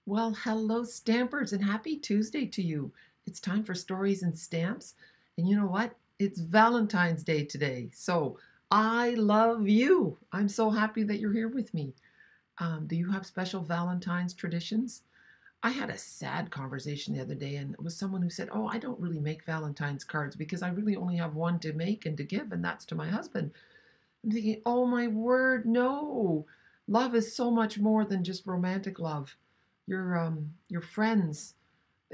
Well, hello, Stampers, and happy Tuesday to you. It's time for stories and stamps. And you know what? It's Valentine's Day today. So I love you. I'm so happy that you're here with me. Do you have special Valentine's traditions? I had a sad conversation the other day, and it was someone who said, "Oh, I don't really make Valentine's cards because I really only have one to make and to give, and that's to my husband." I'm thinking, oh my word, no. Love is so much more than just romantic love. Your friends,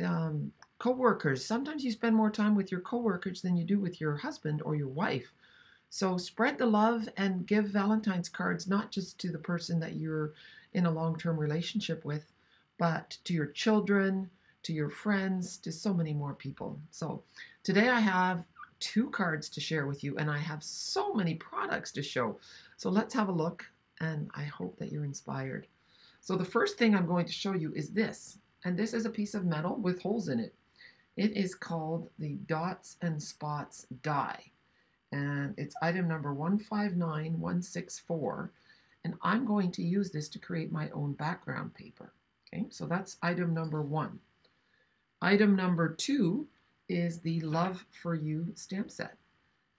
um, co-workers. Sometimes you spend more time with your co-workers than you do with your husband or your wife. So spread the love and give Valentine's cards not just to the person that you're in a long-term relationship with, but to your children, to your friends, to so many more people. So today I have two cards to share with you, and I have so many products to show. So let's have a look, and I hope that you're inspired. So the first thing I'm going to show you is this, and this is a piece of metal with holes in it. It is called the Dots and Spots die, and it's item number 159164, and I'm going to use this to create my own background paper. Okay, so that's item number one. Item number two is the Love for You stamp set,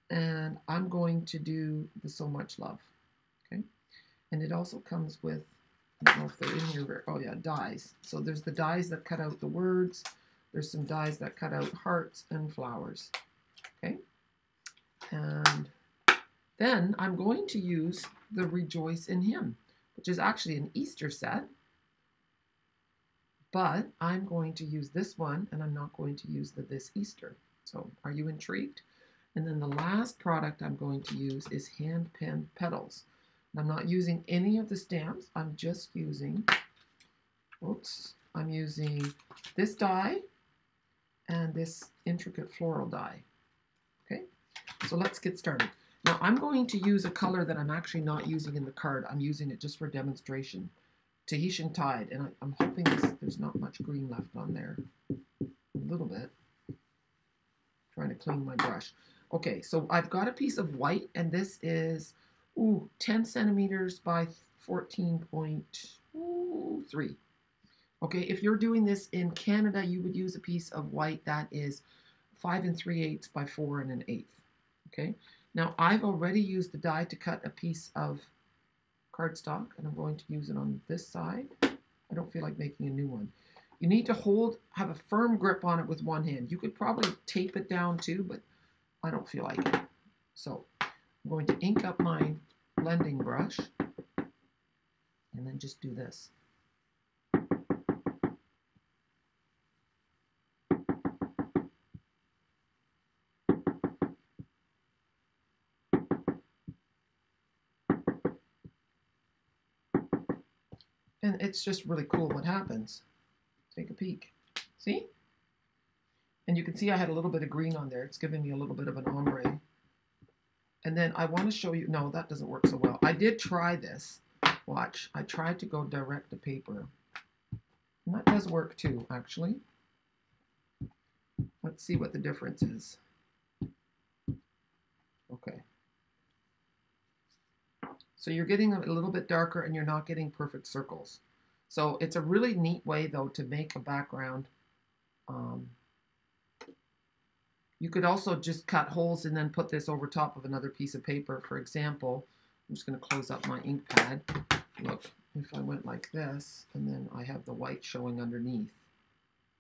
and I'm going to do the So Much Love. Okay, and it also comes with, I don't know if they're in here, oh yeah, dies. So there's the dies that cut out the words, there's some dies that cut out hearts and flowers. Okay, and then I'm going to use the Rejoice in Him, which is actually an Easter set, but I'm going to use this one, and I'm not going to use the This Easter. So are you intrigued? And then the last product I'm going to use is Hand Pen Petals. And I'm not using any of the stamps. I'm just using, I'm using this die and this intricate floral die. Okay, so let's get started. Now I'm going to use a color that I'm actually not using in the card. I'm using it just for demonstration. Tahitian Tide, and I'm hoping there's not much green left on there. A little bit. Trying to clean my brush. Okay, so I've got a piece of white, and this is 10 centimeters by 14.3. Okay, if you're doing this in Canada, you would use a piece of white that is 5 3/8 by 4 1/8. Okay, now I've already used the die to cut a piece of cardstock, and I'm going to use it on this side. I don't feel like making a new one. You need to have a firm grip on it with one hand. You could probably tape it down too, but I don't feel like it. So I'm going to ink up my blending brush and then just do this. And it's just really cool what happens. Take a peek. See? And you can see I had a little bit of green on there. It's giving me a little bit of an ombre. And then I want to show you, no, that doesn't work so well. I did try this. Watch, I tried to go direct to paper. And that does work too, actually. Let's see what the difference is. Okay. So you're getting a little bit darker and you're not getting perfect circles. So it's a really neat way though to make a background. You could also just cut holes and then put this over top of another piece of paper. For example, I'm just going to close up my ink pad. Look, if I went like this and then I have the white showing underneath.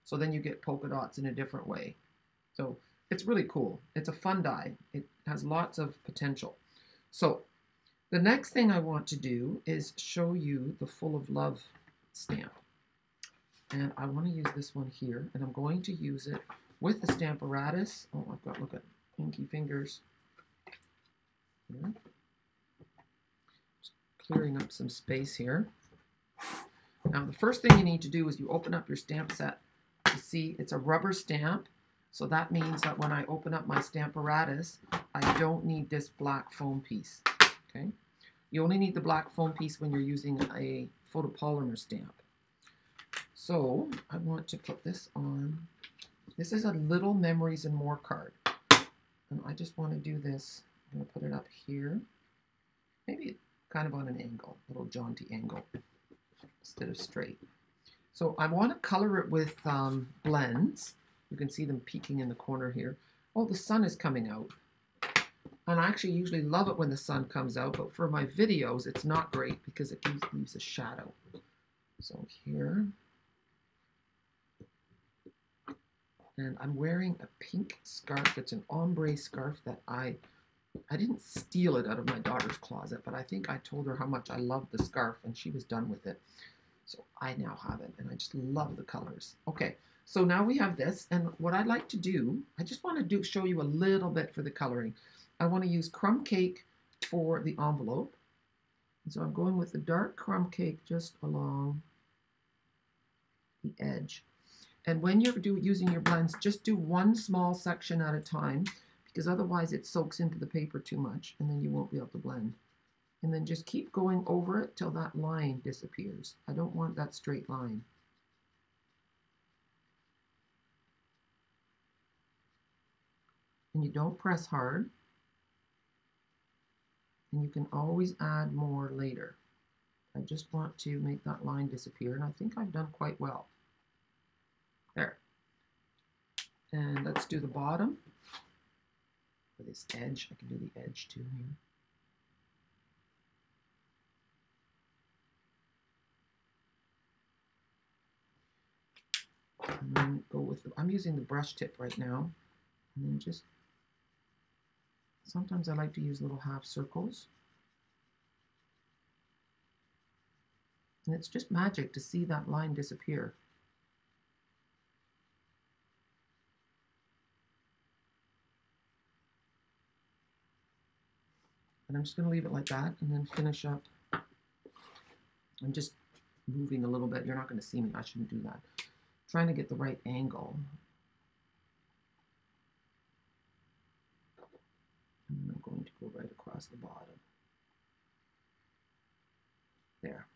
So then you get polka dots in a different way. So it's really cool. It's a fun die. It has lots of potential. So the next thing I want to do is show you the Full of Love stamp. And I want to use this one here, and I'm going to use it with the Stamparatus. Oh, I've got, look at pinky fingers. Here. Just clearing up some space here. Now, the first thing you need to do is you open up your stamp set. You see, it's a rubber stamp. So that means that when I open up my Stamparatus, I don't need this black foam piece. Okay? You only need the black foam piece when you're using a photopolymer stamp. So I want to put this on. This is a little Memories and More card. And I just want to do this. I'm going to put it up here. Maybe kind of on an angle, a little jaunty angle instead of straight. So I want to color it with blends. You can see them peeking in the corner here. Oh, the sun is coming out. And I actually usually love it when the sun comes out, but for my videos, it's not great because it leaves a shadow. So here, and I'm wearing a pink scarf. It's an ombre scarf that I didn't steal it out of my daughter's closet, but I think I told her how much I loved the scarf and she was done with it. So I now have it and I just love the colors. Okay, so now we have this, and what I'd like to do, I just want to show you a little bit for the coloring. I want to use crumb cake for the envelope. And so I'm going with the dark crumb cake just along the edge. And when you're using your blends, just do one small section at a time, because otherwise it soaks into the paper too much and then you won't be able to blend. And then just keep going over it till that line disappears. I don't want that straight line. And you don't press hard. And you can always add more later. I just want to make that line disappear, and I think I've done quite well. There. And let's do the bottom. For this edge, I can do the edge too here. And then go with I'm using the brush tip right now. And then just, sometimes I like to use little half circles. And it's just magic to see that line disappear. And I'm just going to leave it like that and then finish up. I'm just moving a little bit. You're not going to see me. I shouldn't do that. Trying to get the right angle. And then I'm going to go right across the bottom. There.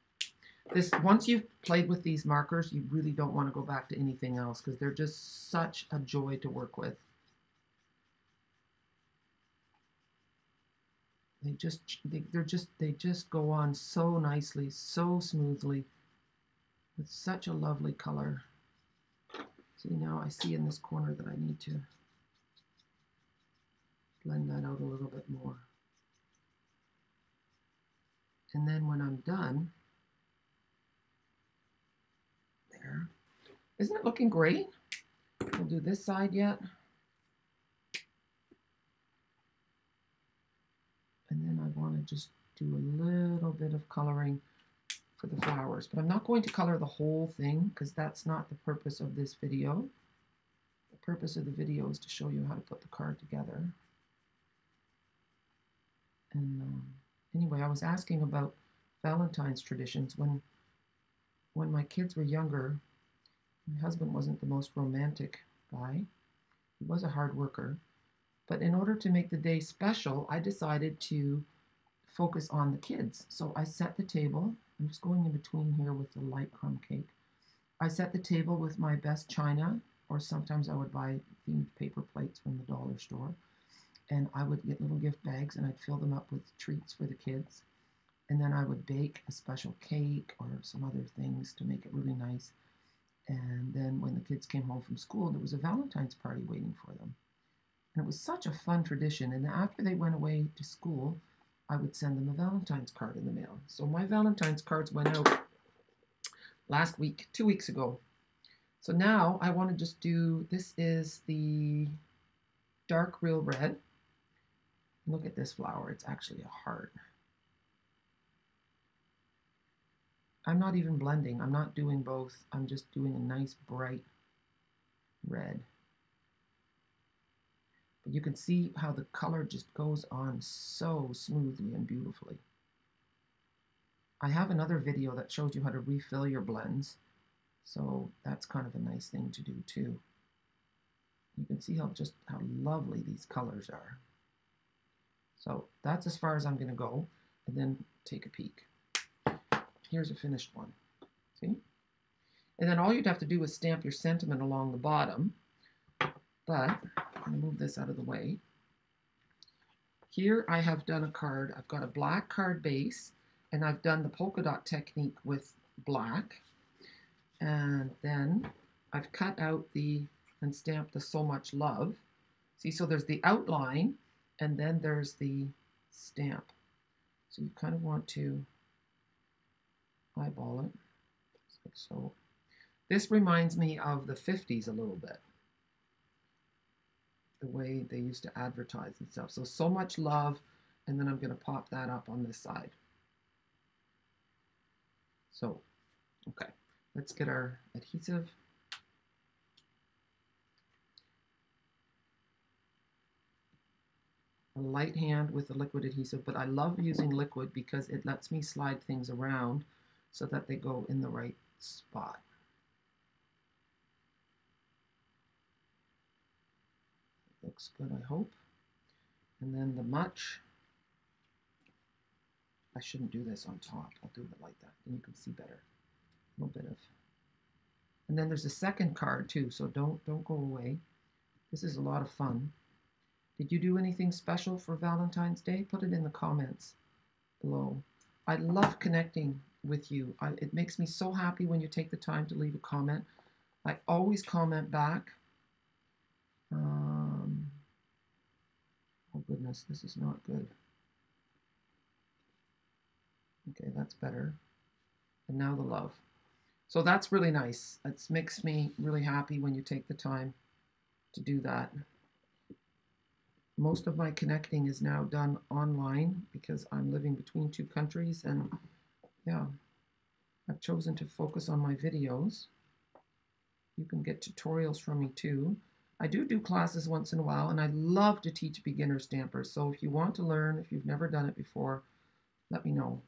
This, once you've played with these markers, you really don't want to go back to anything else because they're just such a joy to work with. They just go on so nicely, so smoothly, with such a lovely color. See, now I see in this corner that I need to blend that out a little bit more. And then when I'm done, there. Isn't it looking great? We'll do this side yet. And then I want to just do a little bit of coloring for the flowers. But I'm not going to color the whole thing because that's not the purpose of this video. The purpose of the video is to show you how to put the card together. And anyway, I was asking about Valentine's traditions. When my kids were younger, my husband wasn't the most romantic guy. He was a hard worker. But in order to make the day special, I decided to focus on the kids. So I set the table. I'm just going in between here with the light crumb cake. I set the table with my best china, or sometimes I would buy themed paper plates from the dollar store. And I would get little gift bags and I'd fill them up with treats for the kids. And then I would bake a special cake or some other things to make it really nice. And then when the kids came home from school, there was a Valentine's party waiting for them. And it was such a fun tradition. And after they went away to school, I would send them a Valentine's card in the mail. So my Valentine's cards went out last week, 2 weeks ago. So now I want to just do, this is the dark real red. Look at this flower. It's actually a heart. I'm not even blending. I'm not doing both. I'm just doing a nice bright red. But you can see how the color just goes on so smoothly and beautifully. I have another video that shows you how to refill your blends. So that's kind of a nice thing to do too. You can see how lovely these colors are. So that's as far as I'm going to go, and then take a peek. Here's a finished one. See? And then all you'd have to do is stamp your sentiment along the bottom. But I'm going to move this out of the way. Here I have done a card. I've got a black card base, and I've done the polka dot technique with black. And then I've cut out and stamped the So Much Love. See, so there's the outline, and then there's the stamp. So you kind of want to eyeball it, like so. This reminds me of the 50s a little bit, the way they used to advertise and stuff. So Much Love, and then I'm going to pop that up on this side. So, okay, let's get our adhesive. A light hand with the liquid adhesive, but I love using liquid because it lets me slide things around so that they go in the right spot. Looks good, I hope. And then the much. I shouldn't do this on top. I'll do it like that. Then you can see better. A little bit of. And then there's a second card too, so don't go away. This is a lot of fun. Did you do anything special for Valentine's Day? Put it in the comments below. I love connecting with you. It makes me so happy when you take the time to leave a comment. I always comment back. Oh goodness, this is not good. Okay, that's better. And now the love. So that's really nice. It makes me really happy when you take the time to do that. Most of my connecting is now done online because I'm living between two countries, and yeah, I've chosen to focus on my videos. You can get tutorials from me too. I do classes once in a while, and I love to teach beginner stampers. So if you want to learn, if you've never done it before, let me know.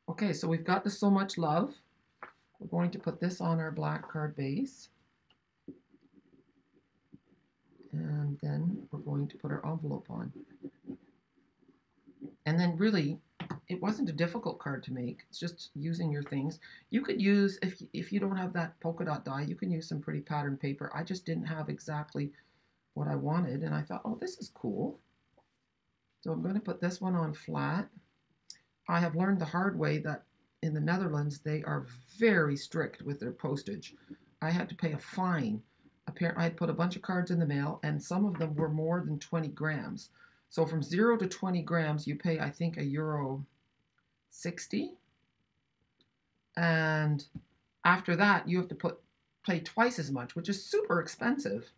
Okay, so we've got the So Much Love. We're going to put this on our black card base. And then we're going to put our envelope on. And then really, it wasn't a difficult card to make. It's just using your things. You could use, if you don't have that polka dot die, you can use some pretty pattern paper. I just didn't have exactly what I wanted, and I thought, oh, this is cool. So I'm going to put this one on flat. I have learned the hard way that in the Netherlands, they are very strict with their postage. I had to pay a fine. I had put a bunch of cards in the mail, and some of them were more than 20 grams. So from 0 to 20 grams, you pay, I think, €60. And after that, you have to pay twice as much, which is super expensive.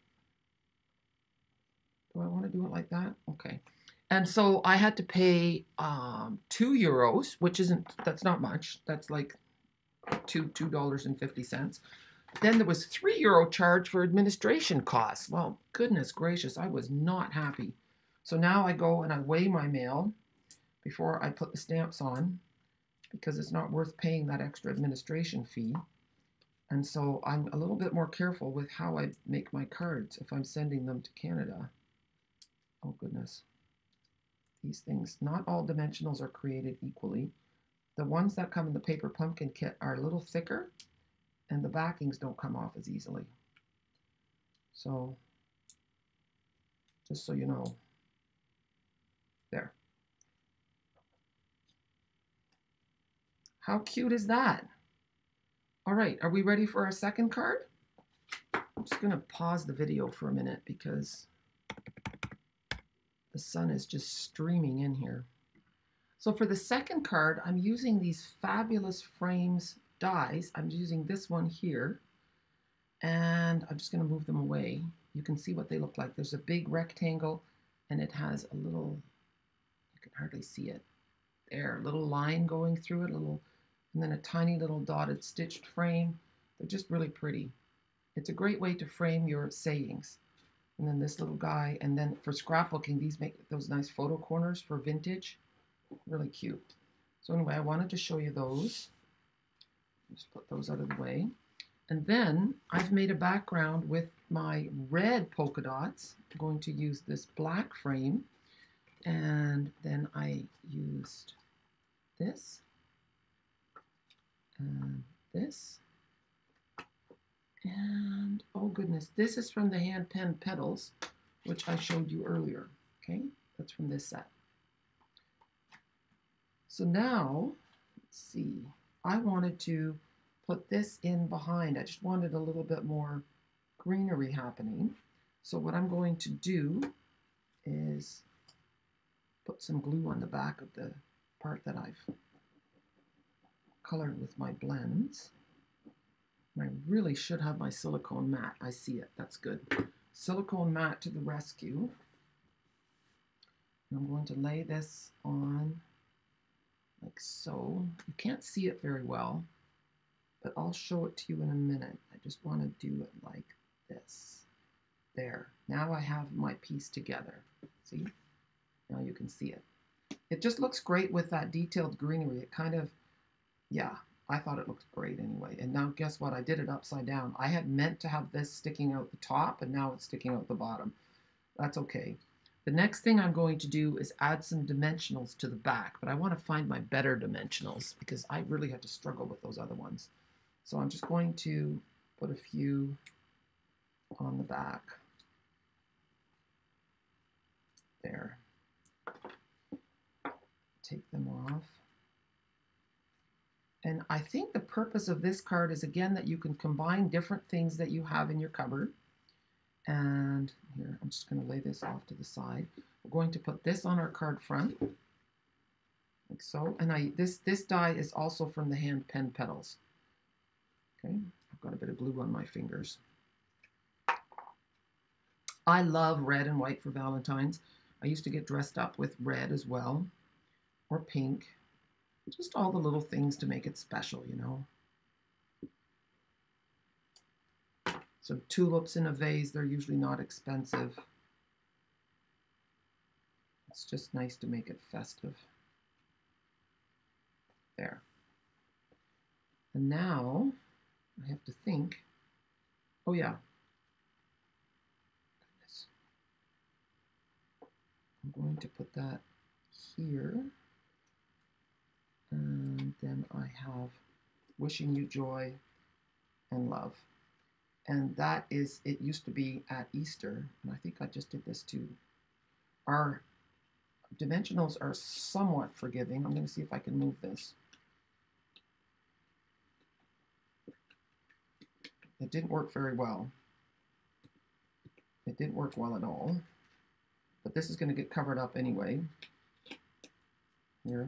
Do I want to do it like that? Okay. And so I had to pay €2, which that's not much. That's like $2.50. Then there was €3 charge for administration costs. Well, goodness gracious, I was not happy. So now I go and I weigh my mail before I put the stamps on, because it's not worth paying that extra administration fee. And so I'm a little bit more careful with how I make my cards if I'm sending them to Canada. Oh goodness. These things, not all dimensionals are created equally. The ones that come in the Paper Pumpkin kit are a little thicker, and the backings don't come off as easily. So, just so you know. There. How cute is that? All right, are we ready for our second card? I'm just going to pause the video for a minute because the sun is just streaming in here. So for the second card, I'm using these Fabulous Frames dies. I'm using this one here, and I'm just going to move them away. You can see what they look like. There's a big rectangle, and it has a little, you can hardly see it there, a little line going through it, and then a tiny little dotted stitched frame. They're just really pretty. It's a great way to frame your sayings. And then this little guy, and then for scrapbooking, these make those nice photo corners for vintage. Really cute. So anyway, I wanted to show you those. Just put those out of the way. And then I've made a background with my red polka dots. I'm going to use this black frame. And then I used this and this. And oh goodness, this is from the Hand Pen Petals, which I showed you earlier. Okay, that's from this set. So now, let's see, I wanted to put this in behind. I just wanted a little bit more greenery happening. So what I'm going to do is put some glue on the back of the part that I've colored with my blends. And I really should have my silicone mat. I see it. That's good. Silicone mat to the rescue. And I'm going to lay this on like so. You can't see it very well, but I'll show it to you in a minute. I just want to do it like this. There. Now I have my piece together. See? Now you can see it. It just looks great with that detailed greenery. It kind of, yeah, I thought it looked great anyway. And now guess what? I did it upside down. I had meant to have this sticking out the top, and now it's sticking out the bottom. That's okay. The next thing I'm going to do is add some dimensionals to the back, but I want to find my better dimensionals because I really had to struggle with those other ones. So I'm just going to put a few on the back. There. Take them off. And I think the purpose of this card is, again, that you can combine different things that you have in your cupboard. And here, I'm just going to lay this off to the side. We're going to put this on our card front, like so. And this die is also from the hand pen petals. Okay, I've got a bit of glue on my fingers. I love red and white for Valentine's. I used to get dressed up with red as well, or pink. Just all the little things to make it special, you know. So tulips in a vase, they're usually not expensive. It's just nice to make it festive. There. And now I have to think, oh yeah. Goodness. I'm going to put that here. And then I have wishing you joy and love. And that is, it used to be at Easter, and I think I just did this too. Our dimensionals are somewhat forgiving. I'm going to see if I can move this. It didn't work very well. It didn't work well at all. But this is going to get covered up anyway. Here.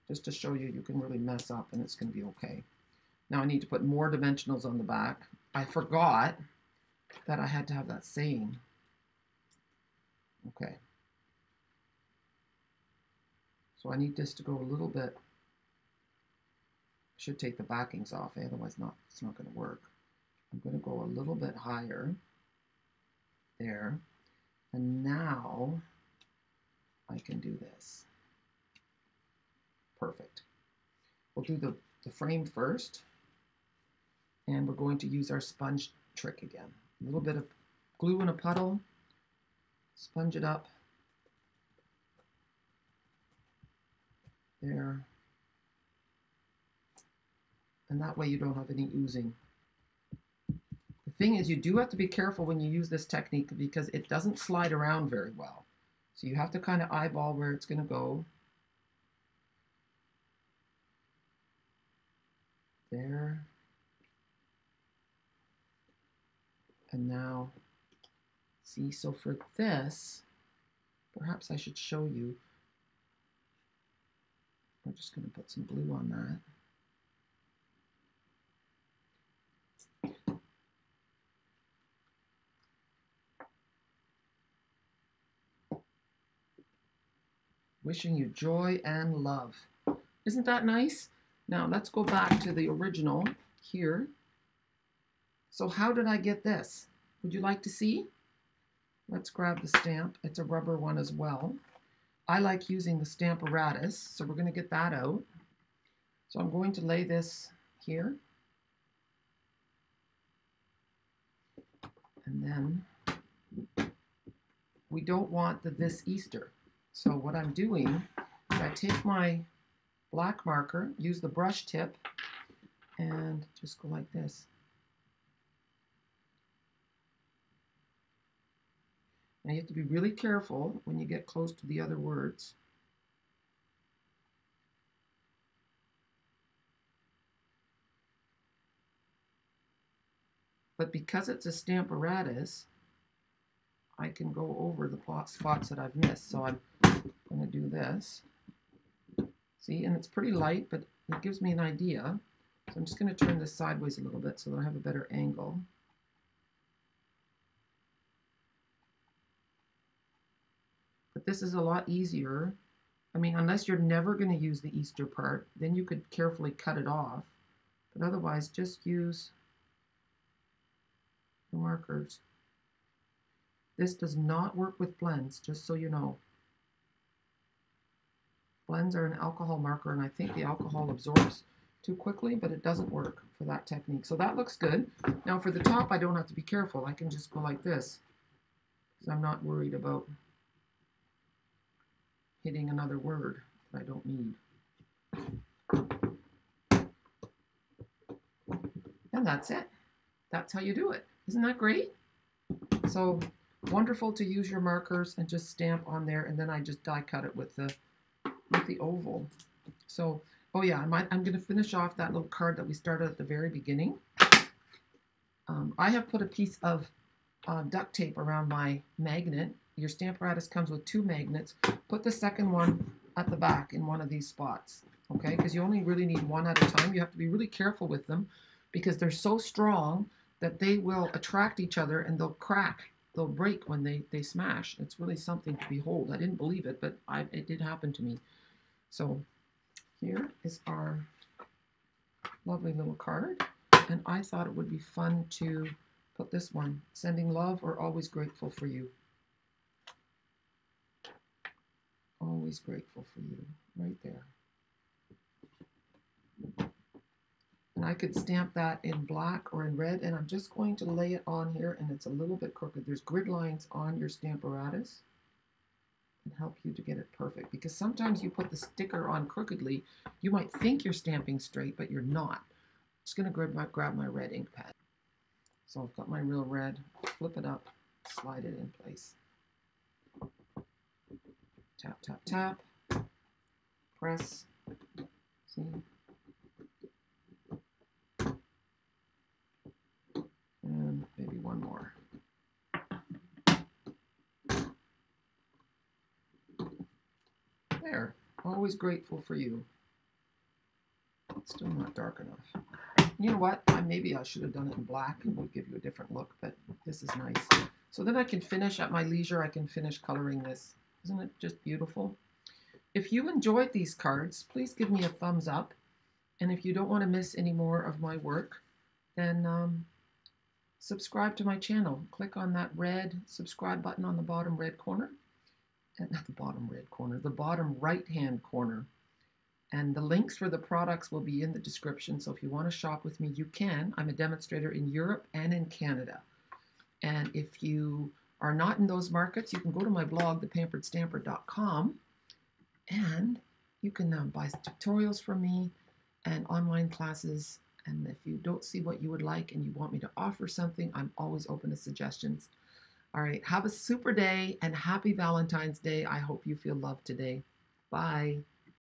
Just to show you, you can really mess up and it's going to be okay. Now I need to put more dimensionals on the back. I forgot that I had to have that saying. Okay. So I need this to go a little bit. I should take the backings off, otherwise it's not going to work. I'm going to go a little bit higher. There. And now I can do this. Perfect. We'll do the frame first, and we're going to use our sponge trick again. A little bit of glue in a puddle, sponge it up. There. And that way you don't have any oozing. The thing is, you do have to be careful when you use this technique because it doesn't slide around very well. So you have to kind of eyeball where it's going to go. There. And now, see, so for this, perhaps I should show you. We're just going to put some glue on that. Wishing you joy and love. Isn't that nice? Now let's go back to the original here. So how did I get this? Would you like to see? Let's grab the stamp. It's a rubber one as well. I like using the Stamparatus, so we're going to get that out. So I'm going to lay this here. And then we don't want this Easter. So what I'm doing is I take my black marker, use the brush tip, and just go like this. Now you have to be really careful when you get close to the other words. But because it's a Stamparatus, I can go over the spots that I've missed. So I'm going to do this. See, and it's pretty light, but it gives me an idea. So I'm just going to turn this sideways a little bit so that I have a better angle. But this is a lot easier. I mean, unless you're never going to use the Easter part, then you could carefully cut it off. But otherwise, just use the markers. This does not work with blends, just so you know. Blends are an alcohol marker, and I think the alcohol absorbs too quickly, but it doesn't work for that technique. So that looks good. Now for the top, I don't have to be careful. I can just go like this, because I'm not worried about hitting another word that I don't need. And that's it. That's how you do it. Isn't that great? So wonderful to use your markers and just stamp on there, and then I just die cut it with the oval. So, oh yeah, I'm going to finish off that little card that we started at the very beginning. I have put a piece of duct tape around my magnet. Your Stamparatus comes with 2 magnets. Put the second one at the back in one of these spots, okay? Because you only really need one at a time. You have to be really careful with them because they're so strong that they will attract each other and they'll crack. They'll break when they smash. It's really something to behold. I didn't believe it, but it did happen to me. So here is our lovely little card. And I thought it would be fun to put this one, sending love or always grateful for you. Always grateful for you, right there. And I could stamp that in black or in red, and I'm just going to lay it on here, and it's a little bit crooked. There's grid lines on your Stamparatus and help you to get it perfect, because sometimes you put the sticker on crookedly. You might think you're stamping straight, but you're not. I'm just going to grab my red ink pad. So I've got my real red, flip it up, slide it in place. Tap, tap, tap, press, see? And maybe one more. There, always grateful for you. It's still not dark enough. You know what? Maybe I should have done it in black and would give you a different look, but this is nice. So then I can finish at my leisure, I can finish coloring this. Isn't it just beautiful? If you enjoyed these cards, please give me a thumbs up. And if you don't want to miss any more of my work, then subscribe to my channel. Click on that red subscribe button on the bottom red corner. Not the bottom red corner, the bottom right-hand corner. And the links for the products will be in the description. So if you want to shop with me, you can. I'm a demonstrator in Europe and in Canada. And if you are not in those markets, you can go to my blog, thepamperedstamper.com, and you can buy tutorials from me and online classes. And if you don't see what you would like and you want me to offer something, I'm always open to suggestions. All right, have a super day and happy Valentine's Day. I hope you feel loved today. Bye.